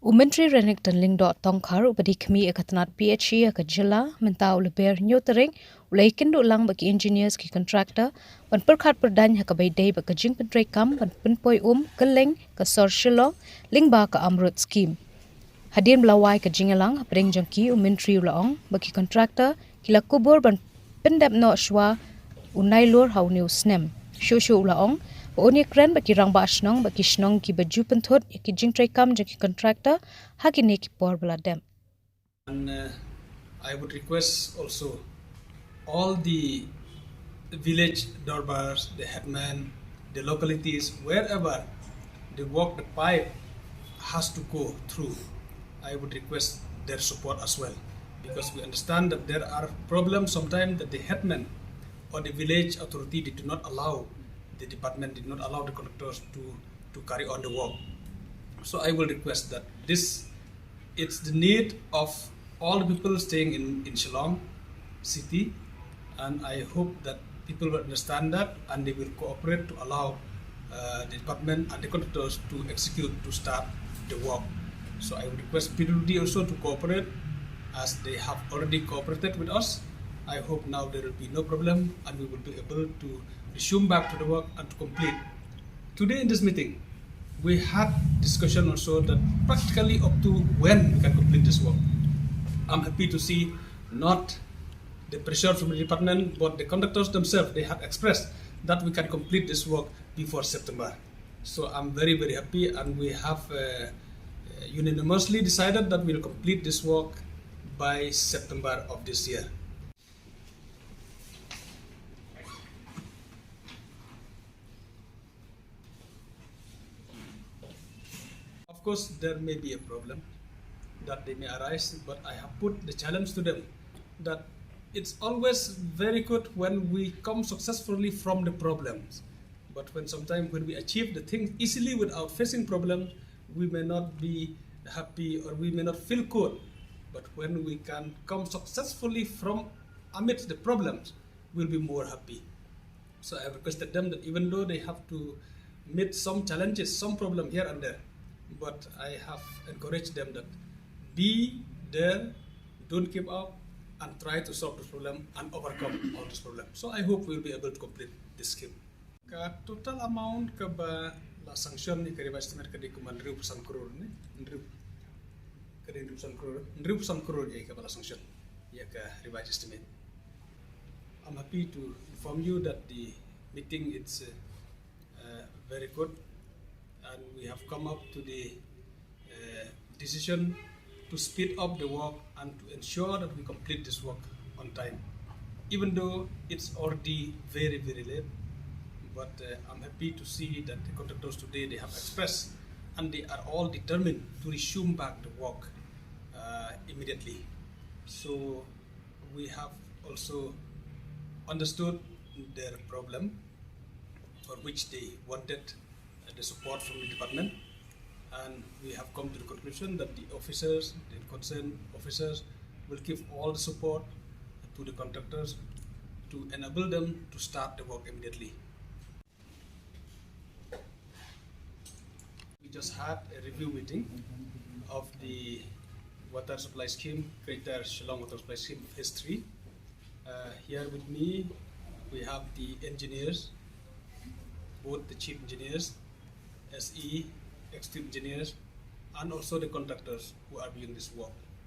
Umentri renek tanling dot tongkar upadi kami ekatnat PHE akajala mentau leber nyotering ulai kendo lang bagi engineers ki contractor ban perkhat perdan hakabai dei bakajing pyntreikam ban pynpoi kylleng ka shillong lingba ka amrut scheme hadin blawai ka jingalang apring jangki umentri ulaong bagi contractor kila kubur ban pendap no shwa unai lor hauniu snem shushu ulaong Oni kren baki rang ba ashnong baki shnong ki baju penthot ki jingtreikam jaki contractor hakine ki por bladem. And I would request also all the village dorbars, the headmen, the localities, wherever the work, the pipe has to go through, I would request their support as well, because we understand that there are problems sometimes that the headmen or the village authority did not allow, the department did not allow the contractors to carry on the work. So I will request that it's the need of all the people staying in Shillong city, and I hope that people will understand that and they will cooperate to allow the department and the contractors to execute, to start the work. So I would request PWD also to cooperate, as they have already cooperated with us. I hope now there will be no problem and we will be able to resume back to the work and to complete. Today in this meeting, we had discussion also that practically up to when we can complete this work. I'm happy to see not the pressure from the department, but the contractors themselves, they have expressed that we can complete this work before September. So I'm very, very happy, and we have unanimously decided that we'll complete this work by September of this year. Of course, there may be a problem that they may arise, but I have put the challenge to them that it's always very good when we come successfully from the problems. But sometimes when we achieve the things easily without facing problems, we may not be happy or we may not feel good. But when we can come successfully from amidst the problems, we'll be more happy. So I have requested them that even though they have to meet some challenges, some problem here and there, but I have encouraged them that be there, don't give up, and try to solve the problem and overcome all this problem. So I hope we'll be able to complete this scheme. Ka total amount ka ba la sanction ni kari estimate ka di kuman 1,000 crore ni 1,000 crore ya ka ba la sanction ya ka revised estimate. I'm happy to inform you that the meeting is very good, and we have come up to the decision to speed up the work and to ensure that we complete this work on time, even though it's already very, very late. But I'm happy to see that the contractors today, they have expressed and they are all determined to resume back the work immediately. So we have also understood their problem, for which they wanted the support from the department, and we have come to the conclusion that the officers, the concerned officers, will give all the support to the contractors to enable them to start the work immediately. We just had a review meeting of the water supply scheme, Greater Shillong Water Supply Scheme Phase 3. Here with me, we have the engineers, both the chief engineers, SE, executive engineers, and also the contractors who are doing this work.